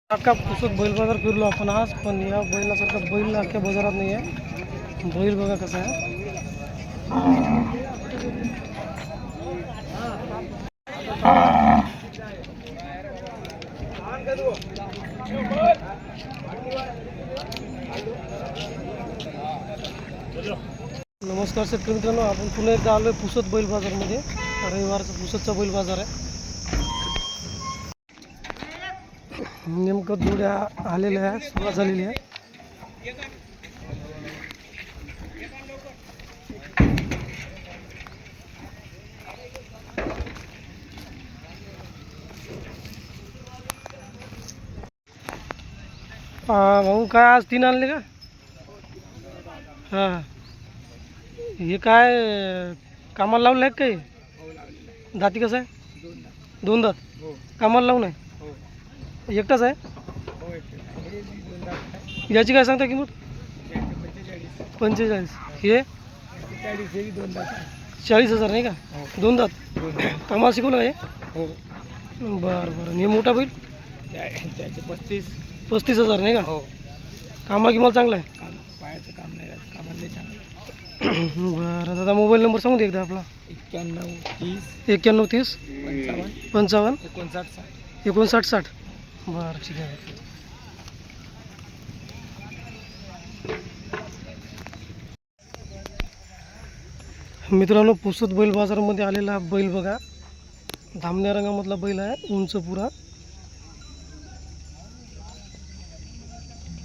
अख्खा पुसत बैल बाजार फिरलो आपण आज, पण या बैलासारखा बैल अख्ख्या बाजारात नाही आहे. बैल बघा कसा आहे. नमस्कार शेतकरी मित्रांनो, आपण पुन्हा एकदा आलो आहे पुसत बैल बाजारमध्ये. रविवारचा पुसतचा बैल बाजार आहे. नेमकं जोड्या आलेल्या आहे, सुरुवात झालेली आहे. भाऊ काय आज 3 आणले का? हां, हे काय कामाला लावलं आहे काही? दाती कसं आहे? 2 दात कामाला लावून आहे. एकटाच आहे. याची काय सांगता किंमत? 45. हे 40,000 नाही का? 2 दात कामाला शिकवलं आहे. बरं बरं. हे मोठा बैल 35,000 नाही का? कामा किंमत चांगला आहे. पायाचं काम नाही राहत, कामाला चांगलं. बरं दादा, मोबाईल नंबर सांगू दे एकदा आपला. 91 30 55 59 60. बरं ठीक आहे. मित्रांनो, पुसत बैल बाजारामध्ये आलेला बैल बघा. धामण्या रंगामधला बैल आहे, उंच पुरा.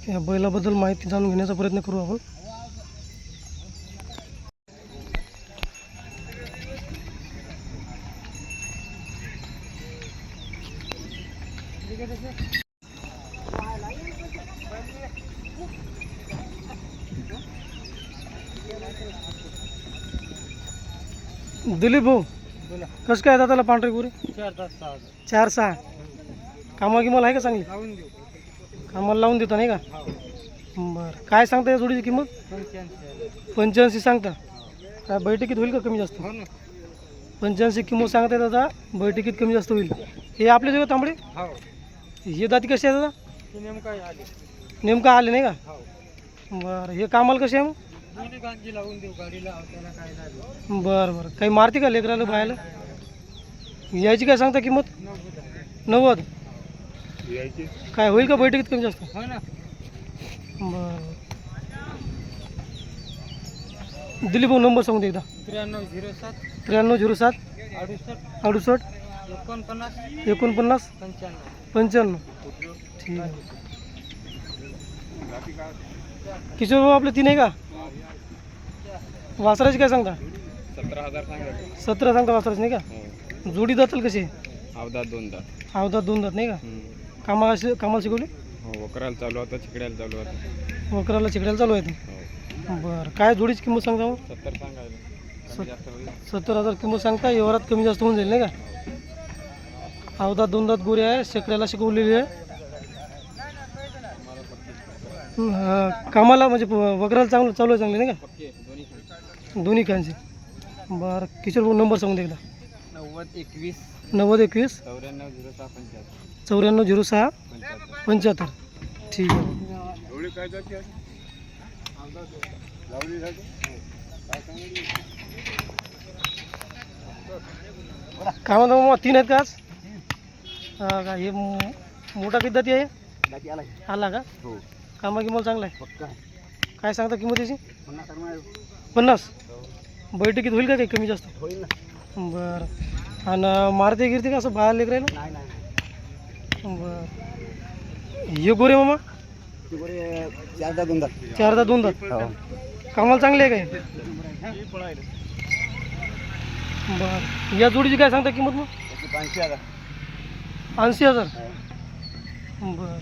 या बैलाबद्दल माहिती जाणून घेण्याचा प्रयत्न करू आपण. दिलीप भाऊ, कसं काय दादाला पांढरी पुरी? 4-6. कामा किंमत आहे का चांगली? कामाला लावून देता नाही का? बरं. काय सांगता या जोडीची किंमत? 85 सांगता. काय बैठकीत होईल का कमी जास्त? 85 किंमत सांगताय दादा, बैठकीत कमी जास्त होईल. हे आपले जेव्हा तांबडे हे दाती कशी आहे दादा? नेमकं आले नाही का? बरं. हे कामाला कसे आहे मग? बरं बरं. काही मारते का लेकराला बायला? यायची काय सांगता किंमत? 90. काय होईल का बैठकीत कमी जास्त? बरं. दिलीप भाऊ, नंबर सांगू दे एकदा. 9307 68 49 95. ठीक आहे. किशोर भाऊ, आपले 3 आहे का? वासराची काय सांगता? 17 सांगता वासराची नाही का? जोडी दाताल कशी? अवधात 2 दात नाही का? कामाला शिकवली? वकराला चालू आता, चिकड्याला चालू आता. वकराला चिकड्याला चालू आहे. बरं. काय जोडीची किंमत सांगता मग? 70 सांगायला. 70,000 किंमत सांगता. व्यवहारात कमी जास्त होऊन जाईल नाही का? अवधात 2 दात गोरे आहे, शेकड्याला शिकवलेली आहे. कामाला म्हणजे वगैरे चांगलं चालू आहे, चांगले नाही का? दोन्ही कांचे. बरं. किशोर भाऊ, नंबर सांगून दे एकदा. 90 21 94 06 75. ठीक आहे. काय म्हणता मग, 3 आहेत का आज? का हे मोठा किती दाती आहे? आला का? कामा किंमत चांगला आहे. काय सांगता किंमत याची? 50. बैठकीत होईल का काही कमी जास्त? बरं. आणि मारते गिरते का असं बाहेर लेकरायला? बरं. हे गोरे मामा? 4 दात 2 दात. कामाला चांगले आहे काय? बरं. या जोडीची काय सांगता किंमत मग? 80,000. बरं.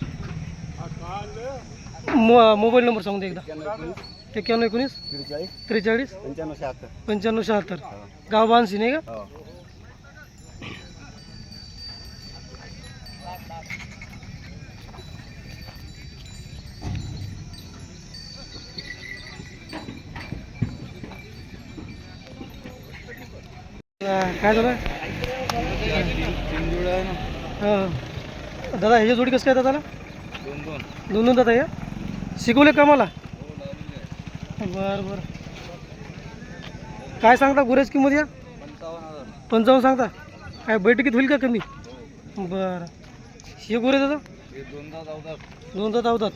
मोबाईल नंबर सांगू दे एकदा. 91 19 43 95 76. गाव बांसी नाही का? काय झालं? हां दादा, ह्याची जोडी कसं काय दादाला? दोन दोन दात आहे का? शिकवले का मला? बरं बरं. काय सांगता गुरेज किंमत या? 55 सांगता. काय बैठकीत होईल का कमी? बरं. हे गुरे दादा दोन दात अवतात.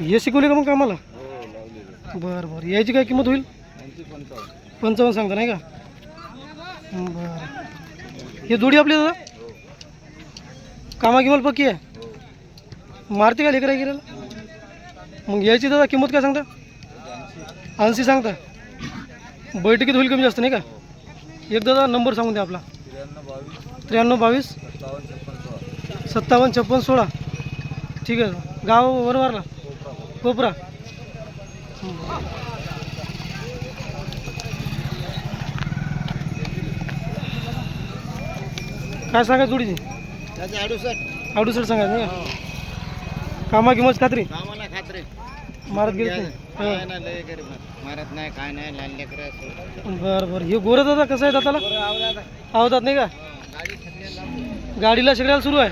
हे शिकवले का मग कामाला? बरं बरं. याची काय किंमत होईल? 55 सांगता नाही का? बरं. हे जोडी आपली दादा कामा किंमत पक्की आहे? मारते का लेकरा गिरायला? मग याची दादा किंमत काय सांगता? 80 सांगता. बैठकीत होईल कमी जास्त नाही का? एक दादा नंबर सांगून द्या आपला. 93 22 57 56 16. ठीक आहे. गाव वरवारला कोपरा. काय सांगा जोडीची? 68 सांगायचं नाही का? कामा किंमत खात्री मारत गेली नाही. मारत नाही काय नाही लहान लेकरं. बरं बरं. हे गोरं दादा कसं आहे दाताला? आवतात नाही का? गाडीला शेगड्याला सुरू आहे.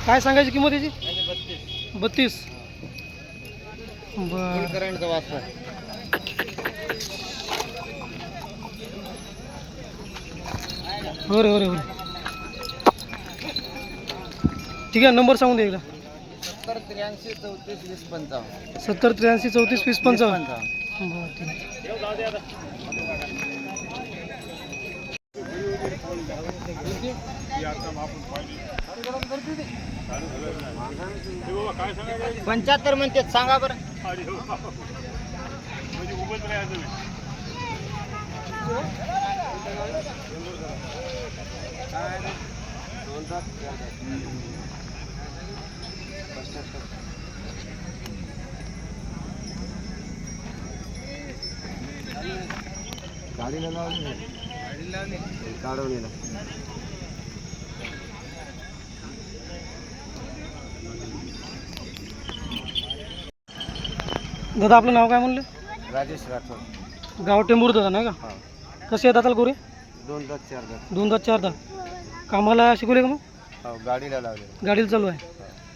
काय सांगायची किंमत याची? 32. बरं. करंटचा वाजता हो रे हो रे हो रे. ठीक आहे. नंबर सांगून दे एकदा. 70 83 34 20 55. 70 83 34 20 55. बरं ठीक आहे. पंच्याहत्तर म्हणते सांगा बरं. गाडीला लावली काढवणीला. दादा आपलं नाव काय म्हणलं? राजेश राठोड. गाव टेंबूर दादा नाही का? कसे आहे दाताला गोरे? 2 दात 4 दात. 2 दात 4 दात. कामाला शिकवले का मग? हो गाडीला लावले. गाडीला चालू आहे.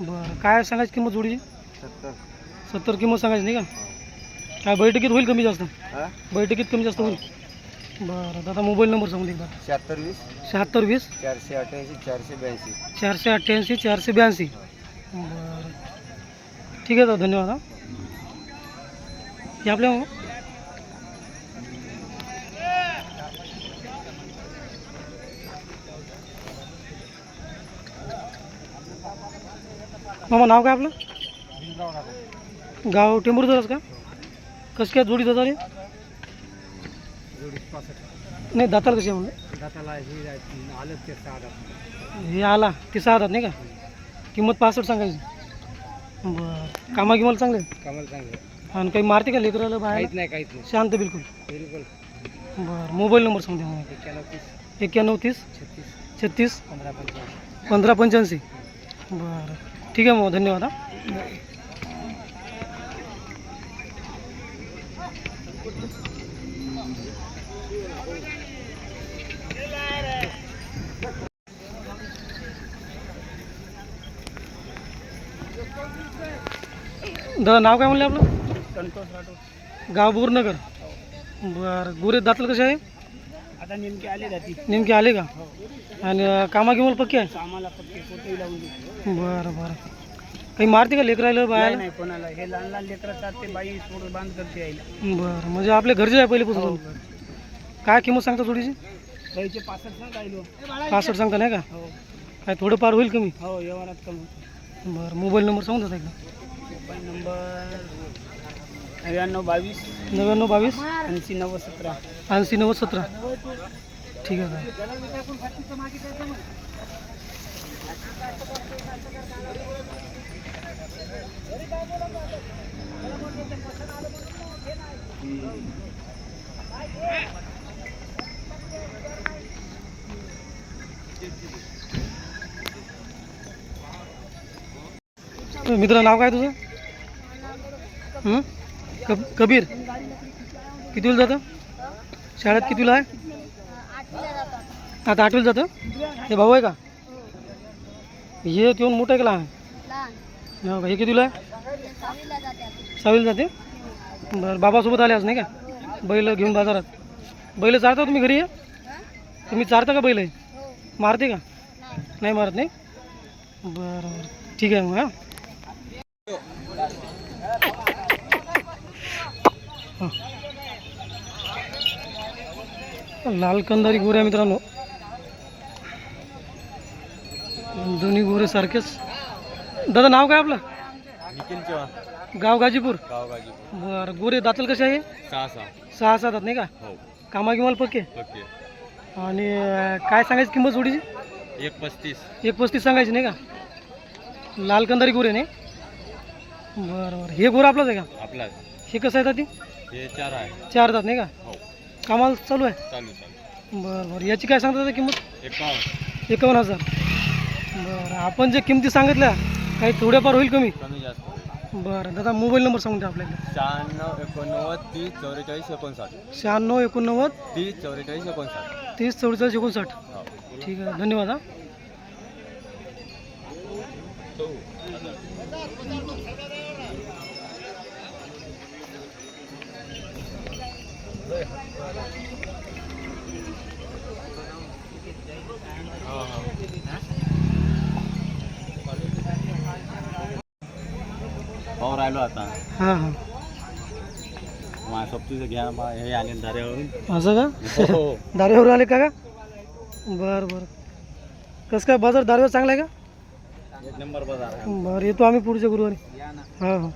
बरं. काय सांगायची किंमत जोडीची? 70 किंमत सांगायची नाही का? काय बैठकीत होईल कमी जास्त? बैठकीत कमी जास्त होईल. बरं दादा मोबाईल नंबर सांगून एकदा. 76 20 76 20 488 482. 488 482. बरं ठीक आहे दादा धन्यवाद. हा हे आपल्या मामा नाव काय आपलं? गाव टेंभूरच का? कसं काय जोडी दादा रे? नाही दाताला कशी आहे म्हणलं? दाताला आलं ते 6 दात. हे आला ते 6 दात नाही का? किंमत 65 सांगायची. बरं. कामा किंमत चांगले? कमाल चांगलं. आणि काही मारते का लेकराला बाहेर? काहीच नाही. शांत बिलकुल. बिलकुल. बरं. मोबाईल नंबर सांगते मग. 91 30 36 15 85. बरं ठीक आहे मग धन्यवाद. हा दादा नाव काय म्हणले आपलं? संतोष राठोड. गाव बोरनगर. बरं. गोरे दातल कसे आहे? आता नेमके आले जाती. नेमके आले का? आणि कामा किंमत पक्की आहे? आम्हाला पक्के फोटोही लावून दे. बरं बरं. काही मारते का लेकरायला बाहेर? नाही कोणाला. हे लहान लहान लेकरं असतात ते बाई सोडून बांध करते यायला. बरं. म्हणजे आपले घरचे आहे पहिलेपासून. काय किंमत सांगता थोडीशी? गाईचे 65 सांगायलो. 65 सांगता नाही का? हो काय थोडंफार होईल कमी? हो व्यवहारात कमी. बरं. मोबाईल नंबर सांगून देता एकदा. Mobile number 99 22 99 22 80 90 17. 80 90 17. ठीक आहे दादा. मित्र नाव काय तुझं? कबीर. कितीला जातं? शाळेत कितीला आहे? आता 8वीला जातं. हे भाऊ आहे का? हे येऊन मोठं आहे का लहान? हो का, हे कितीला आहे? 6वीला जाते. बरं, बाबासोबत आले आज नाही का बैल घेऊन बाजारात? बैल चारता तुम्ही घरी? तुम्ही चारता का बैल? मारते का? नाही मारत नाही. बरं बरं ठीक आहे मग. हां लाल कंदारी गोरे आहे मित्रांनो, दोन्ही गोरे सारखेच. दादा नाव काय आपलं? निखिल चव्हाण, गाव गाजीपूर. गाव गाजीपूर. बरं, गोरे दातल कसे आहे? 6 दात नाही का? हो. कामा किमाल पक्के. ओके. आणि काय सांगायची किंमत जोडीची? 1.35. 1.35 सांगायची नाही का? लाल कंदारी गोरे नाही. बरं बरं, हे गोरं आपलंच आहे का? आपला हे कसं आहे ती? हे 4 आहे. 4 दात नाही का? हो. कामाला चालू आहे. चालू. बरं बरं, याची काय सांगता किंमत? 51. 51,000. बरं, आपण जे किमती सांगितल्या काही थोड्याफार होईल कमी? कमी जास्त. बरं दादा, मोबाईल नंबर सांगून द्या आपल्याला. 96 89 30 44 59. 96 89 30 44 59. 30 44 59. हो. ठीक आहे, धन्यवाद. हा पावर राहिलो आता. हां हां, मा सोबतीचं घ्या मा हे आणि धाऱ्यावरून. असं का? हो. दारेवर आले का? बरं बरं, कसं काय बाजार दारेवर चांगला आहे का? 1 नंबर बाजार आहे. बरं, येतो आम्ही पुढच्या गुरुवारी. हां हां.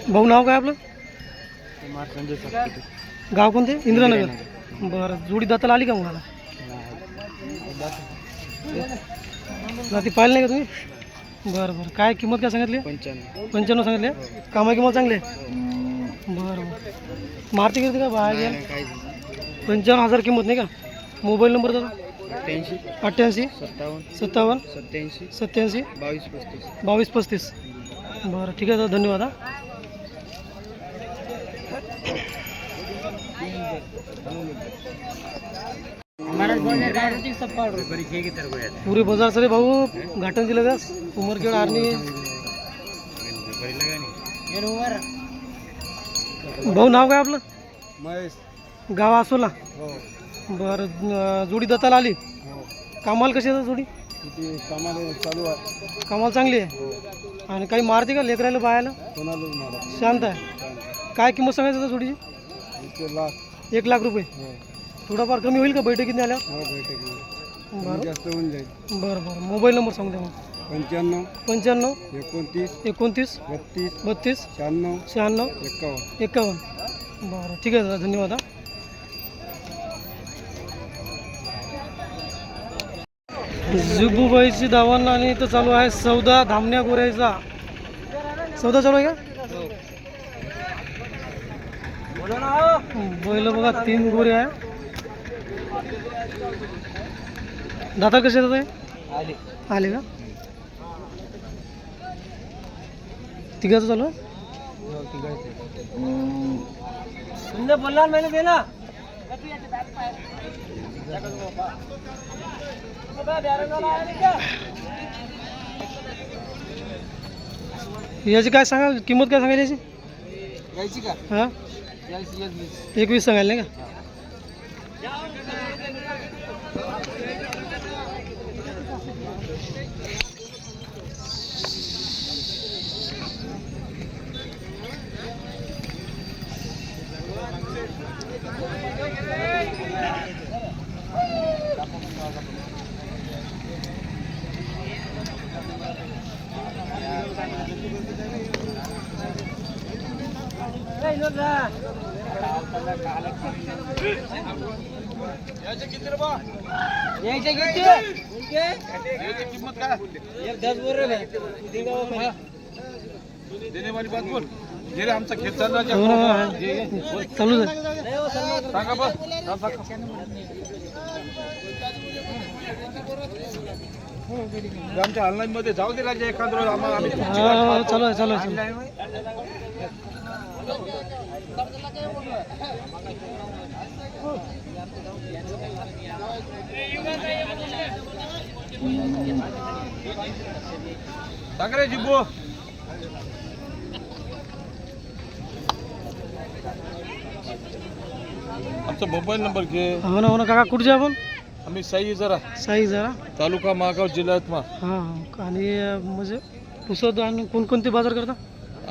भाऊ नाव काय आपलं? गाव कोणते? इंद्रनगर. बरं, जोडी दाताला आली का मुलाला? ती पाहिलं नाही का तुम्ही? बरं बरं, काय किंमत काय सांगितली? 95 सांगितले. कामा किंमत चांगली आहे. बरं बरं, मारती किती का बाहेर घ्या? 55,000 किंमत नाही का? मोबाईल नंबर दादा? 88 57 87 22 35. बरं ठीक आहे दादा, धन्यवाद. हा पुरे बाजार सरे भाऊ घाटन दिलं का? उमरखेड आर्नी भाऊ नाव काय आपलं? महेश. गाव आसोला. हो. बरं, जोडी दाताला आली. कामाला कशी आहे जोडी? कामाला चालू आहे. कामाला चांगली आहे. आणि काही मारते का लेकरायला बायाला? शांत आहे. काय किंमत सांगायचं आता जोडीची? 1 लाख रुपये. थोडाफार कमी होईल का बैठकीत आल्यावर? बरं जास्त होऊन जाईल. बरं बरं, मोबाईल नंबर सांगू द्या मग. 95 29 29 29 32 32 96 96 51. 51. बरं ठीक आहे दादा, धन्यवाद. हा जुबूबाईची दावण आणि इथं चालू आहे सौदा धामण्या गोऱ्याचा. सौदा चालू आहे का? बैल बघा 3 गोरे आहे. दाता कसे येतात? आले का? तिघाचं चालू आहे. बोलणार मैंने देना. याची काय सांगा किंमत? काय सांगायची याची? का हां 21 सांगायला नाही का? जे रे आमचा खेळ चालला हो ना, चालूच आहे. सांगा बस आमच्या ऑनलाईन मध्ये जाऊ दे राजा एखाद रोज आम्हाला आम्ही तुमची वाट हा, पाहतो. चालू आहे चालू आहे. सांग रे जिब्बू आमचा मोबाईल नंबर घे हो ना काका कुठचे आपण आम्ही साई जरा साई जरा तालुका महागाव जिल्हा यवतमाळ. हां आणि म्हणजे पुसद आणि कोणकोणते बाजार करता?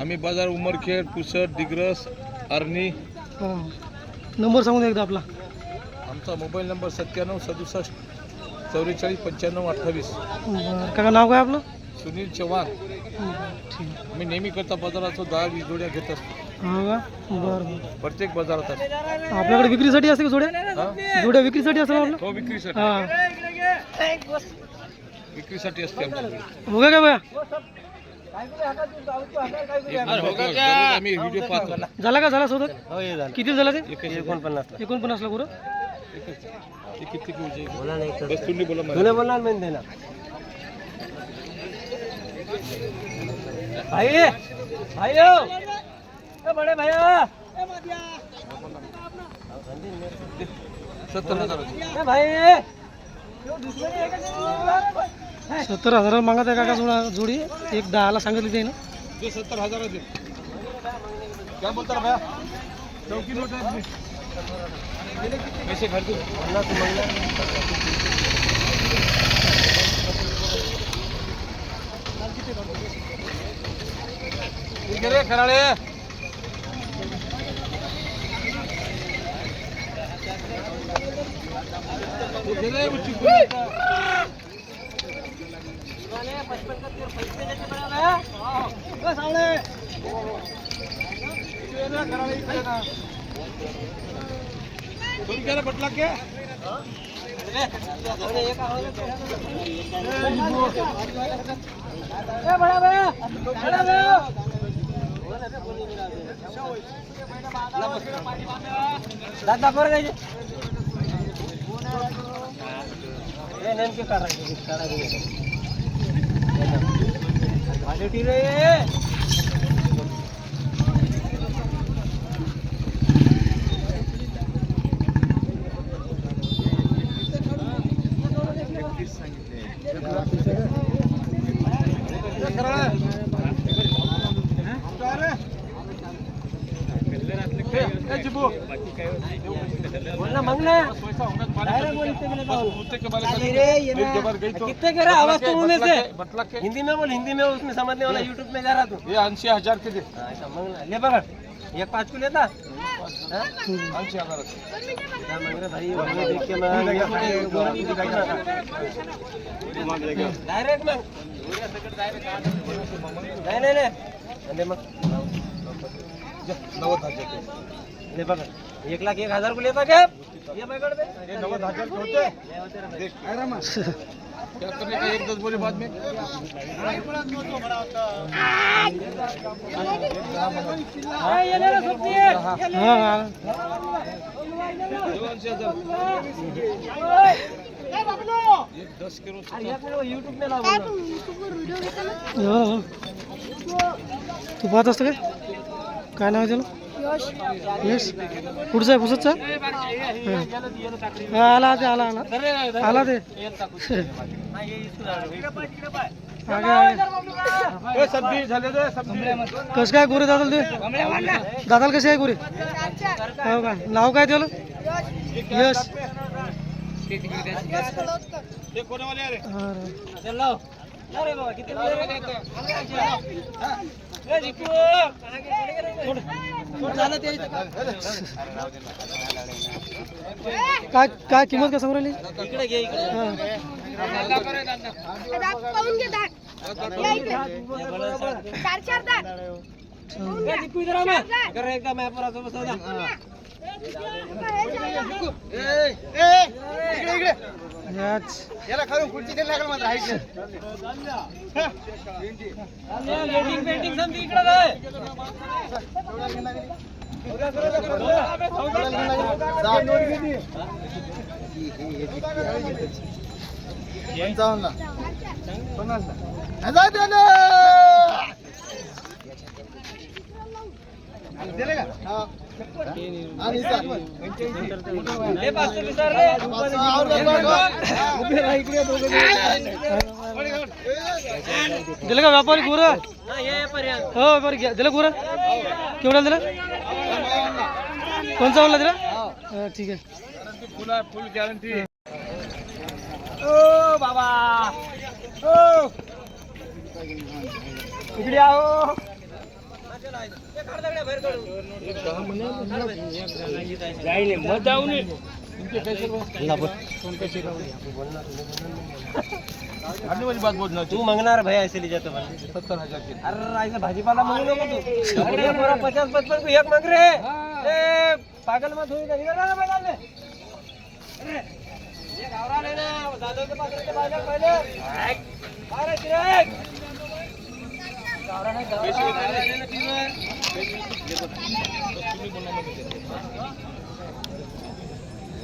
आम्ही बाजार उमरखेड पुसद दिग्रस आर्णी. हां नंबर सांगून द्या एकदा आपला. आमचा मोबाईल नंबर 97 67 44 95 28. बरं काका नाव काय आपलं? सुनील चव्हाण. ठीक आहे. मी नेहमी करता बाजाराचं 10-20 जोड्या घेत असतो हो का बरं प्रत्येक बाजारात असतो. आपल्याकडे विक्रीसाठी असते का जोड्या? हा? जोड्या विक्रीसाठी असतात आपलं? हो विक्रीसाठी हां विक्रीसाठी असते आमच्याकडे. हो का भैया दररोज आम्ही व्हिडिओ पाहतो. झाला का झाला सोबत? हो हे झालं किती झाला ते? 49. 49 ला कुठं? ते किती घेऊचे? बस तुम्ही बोला मला. बोलणार नाही देना भाई भाइयों ए बड़े भैया 70,000. ए भाई 70,000 मागत आहे काका जोडी. एक 10 सांगितली ते ना. ते 70,000 दे. क्या बोलता भैया? चौकी नोट है अपनी. पैसे घर दो. ठीक है रे कराळे. ठीक है रे उच्ची तुम क्या बटला के बड़ा भैया दादा पर गए ये नेम के काढा क्वालिटी रे कितने कह रहा आवाज तो मुंह से हिंदी में बोल हिंदी में उसमें समझने वाला यूट्यूब में जा रहा तू ये 80,000 के दे. ऐसा मंगना ले पकड़ एक 5 को लेता 80,000. क्या मांग रहे भाई वो देख के मैं डायरेक्ट मांग नहीं ले मग 90,000. ले पकड़ 1,01,000 को लेता क्या ये पकड़ दे ये 90,000 के होते. देख क्या करने का 1-10 बोले बाद में. ये ले रे सुप्ती है हां हां 80,000. ये 10 किलो यूट्यूब में लाव हो. तू पाहत असतं काय नाव आहे त्याला? यश पुढचा आहे पुसतचा. हा आला ते आला ते सब्जी झाले रे सब्जी. कसं काय गोरे दादाला ते दादाला कसे आहे गोरे? हो का नाव काय त्याला? यश. ये कोने वाले अरे चल लाओ अरे बाबा कितने ए दीपू झालं ते काय काय किंमत काय सांगू राहिली? इकडे घे इकडे हां. ए दीपू इधर आ ना कर एकदा मॅप वर असं बसव ना इकडे याच याला खाऊन खुर्ची द्यायला लागलं माझं हाईट दिले का आणि दिलं का व्यापारी गुर हो व्यापारी घ्या दिलं गुर केवढ्या दिलं कोणचा म्हणला दिला हा, ठीक आहे फुल गॅरंटी ओ बाबा ओ इकडे आओ तू मांगणार भाई ऐसे ले जातो 70,000 के अरे ऐसा भाजीपाला मांगू नको तू अरे पूरा 50-55 को एक मांग रहे ए पागल मत होई का निकल ना मैदान में अरे ये गावरा लेना दादो के पास रहते बाजार पहले अरे चिराग गावरा नहीं गावरा लेना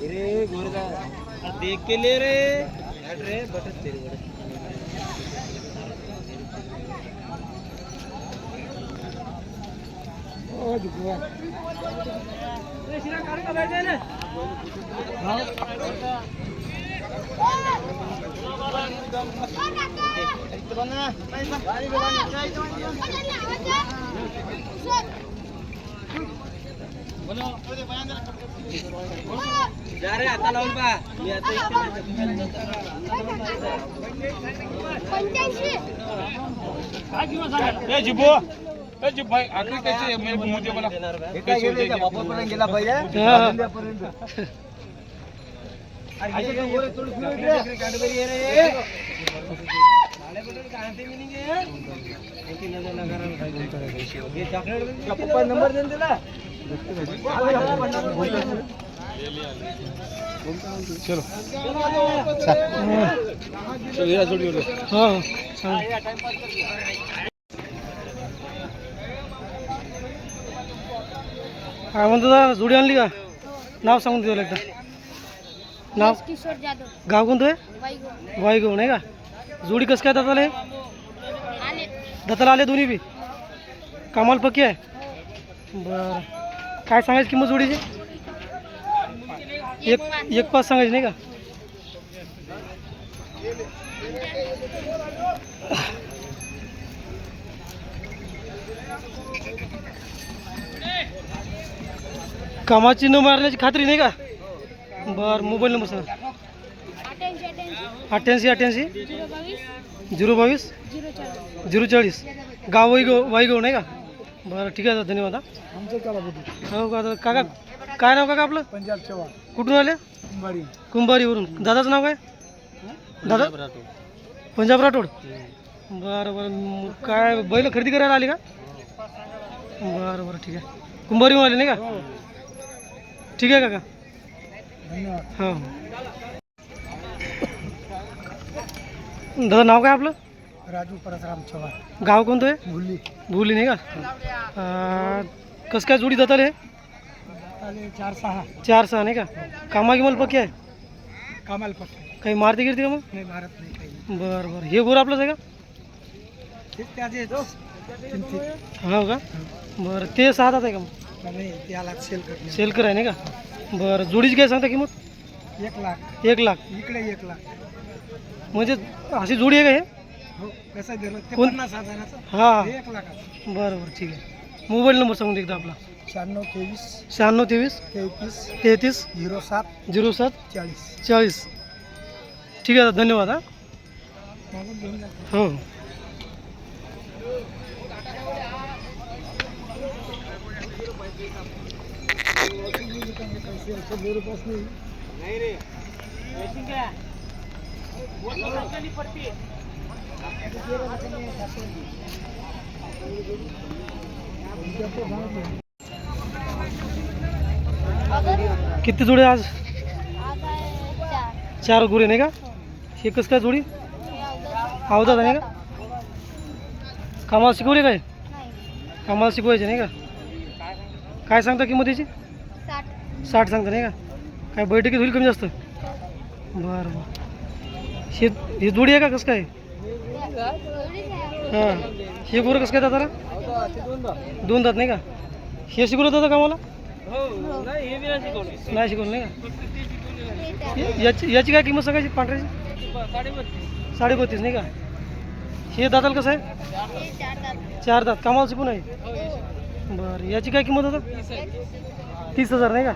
अरे गोरदा देख के ले रे अरे बटन तेरी बड़े ओ जुगवा रे शिरा काढ का बैठे ना जा रे आता लावून पहा मी आता ए जिबो ए जिब भाई आखिरी कैसे मेरे को मुझे बोला कैसे हो जाएगा वापस पर्यंत गेला पाहिजे हा. अरे ये थोडी फिर कॅडबरी आहे रे नाले बटन कांते मी नाही आहे किती नजर लगाना काय बोलतो रे ये चॉकलेट का पप्पा नंबर देन दिला चलो चलो या जोडी हो हो चालेल. काय म्हणतो दादा जोडी आणली का नाव सांगून देऊ एकदा नाव किशोर जाधव गाव कोणतं आहे वाईगो वाईगाव नाही का जोडी कसं काय दाताला आले दाताला आले दोन्ही बी कामाला पक्की आहे बरं काय सांगायची किंमत जोडीची एक 5 सांगायची नाही का कामाची न मारण्याची खात्री नाही का बरं मोबाईल नंबर सांगा 88 022 040 गाव वाईगाव नाही का बरं ठीक आहे दादा धन्यवाद हो का दादा काका काय नाव काका आपलं पंजाब चव्हाण कुठून आले कुंभारी कुंभारीवरून दादाचं नाव काय दादा पंजाब राठोड बरं बरं काय बैल खरेदी करायला आली का बरं बरं ठीक आहे कुंभारीहून आले नाही का ठीक आहे काका धन्यवाद हो दादा नाव काय आपलं राजू परसराम चव्हाण गाव कोणतं आहे भुल्ली भुली नाही का कसं काय जोडी जाताल हे आले 4-6 4-6 नाही का कामा गिमाल पक्की आहे कामाल पक्के काही मारती गिरती का मग नाही भारत नाही काही बरं बरं हे गोर आपलंच आहे का ठीक त्याचे तो हो का बरं ते 6 आहे का मग नाही त्याला सेल करणे सेल आहे नाही का बरं जोडीची काय सांगता किंमत 1 लाख 1 लाख इकडे 1 लाख म्हणजे अशी जोडी आहे का हे हो कसं दिलं ते कोण? 50,000चं हां हे 1 लाखाचं बरं बरं ठीक आहे मोबाईल नंबर सांगून दे एकदा आपला 96 96 23 33 07 07 40 40 ठीक आहे दादा धन्यवाद हां मागून घेऊन जा हो नाही रे किती जोडे आज आता 4 4 गुरे नाही का? हे कसं काय जोडी? अवधात नाही का? कामाला शिकवले काय? कामाला शिकवायचे नाही का? काय सांगता किंमतीची? 60 सांगता नाही का? काय बैठकीत होईल कमी जास्त? बरं बरं. हे जोडी आहे का कसं काय? हां. हे गुरं कसं काय दादाला? 2 दात नाही का? हे शिकवलं दादा कामाला? नाही शिकवलं नाही का? याची काय किंमत सांगायची पांढऱ्याची? 32.5 नाही का? हे दाताला कसं आहे? 4 दात. कामाला शिकून आहे? बरं. याची काय किंमत होतं? 30,000 नाही का?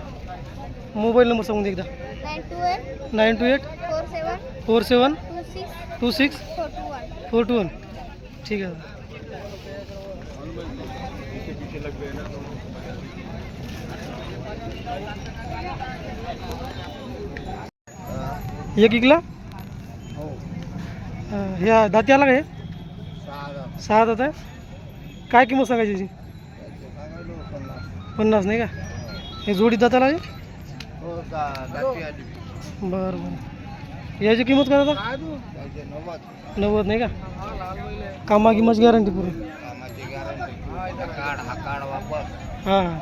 मोबाईल नंबर सांगून दे एकदा. 928 47 26 421. ठीक आहे. एक इकला ह्या दाती आला का हे? 6 दात आहे. काय किंमत सांगायची याची? 50 नाही का? हे जोडी दाताला आहे? बरं बरं. याची किंमत काय दादा? 90 नाही का? कामा किंमत गॅरंटी पूर्ण. हां हां.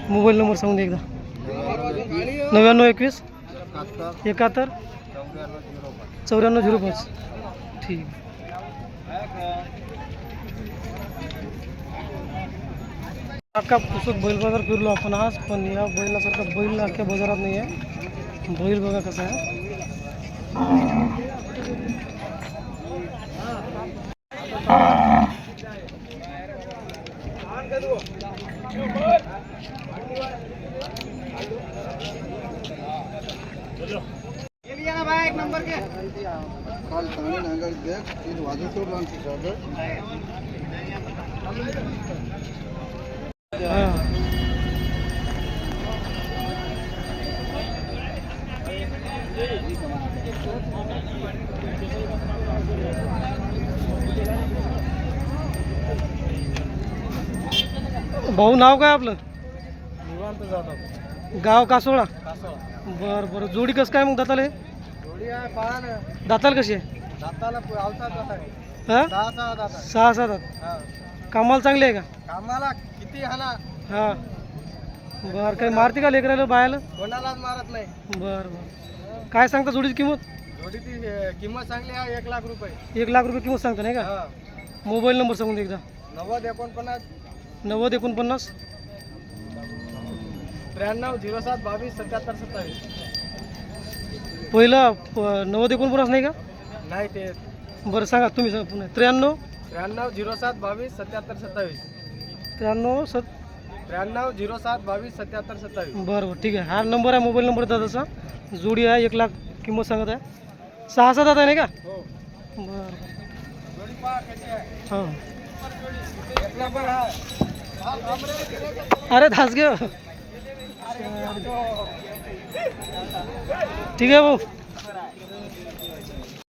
मोबाईल नंबर सांगून दे एकदा. 99 21 71 94 05. ठीक. अख्खा पुसत बैल बाजार फिरलो आपण आज, पण या बैलासारखा बैल अख्ख्या बाजारात नाही आहे. बैल बघा कसा आहे. हां. भाऊ नाव काय आपलं? निवांत जातात. गाव कासोळा. बरं बरं. जोडी कसं काय मग दाताला हे? जोडी आहे पहा ना. दाताला कशी आहे? दाताला आवतात दात आहे. हां 6 दात आहे. 6 दात. हा. कामाला चांगले आहे का? कामाला किती हाना हां. बरं. काही मारते का लेकराला बायाला? कोणालाच मारत नाही. बरं बरं. काय सांगता जोडीची किंमत? जोडीची किंमत चांगली आहे 1 लाख रुपये. 1 लाख रुपये किंमत सांगता नाही का? हा. मोबाईल नंबर सांगून दे एकदा. 90 49 90 49 93 07 22 77 27. पहिलं 90 49 नाही का? नाही ते बरं सांगा तुम्ही सांगा पुन्हा. 93 93 07 22 77 27. 93 93 07 22 77 27. बरं बरं. ठीक आहे. हा नंबर आहे मोबाईल नंबर दादाचा. जोडी आहे 1 लाख किंमत सांगत आहे. 6 दात आहे नाही का? हो. बरं जोडी पहा कशी आहे. हां. एक नंबर आहे. अरे धास घे. ठीक आहे भाऊ.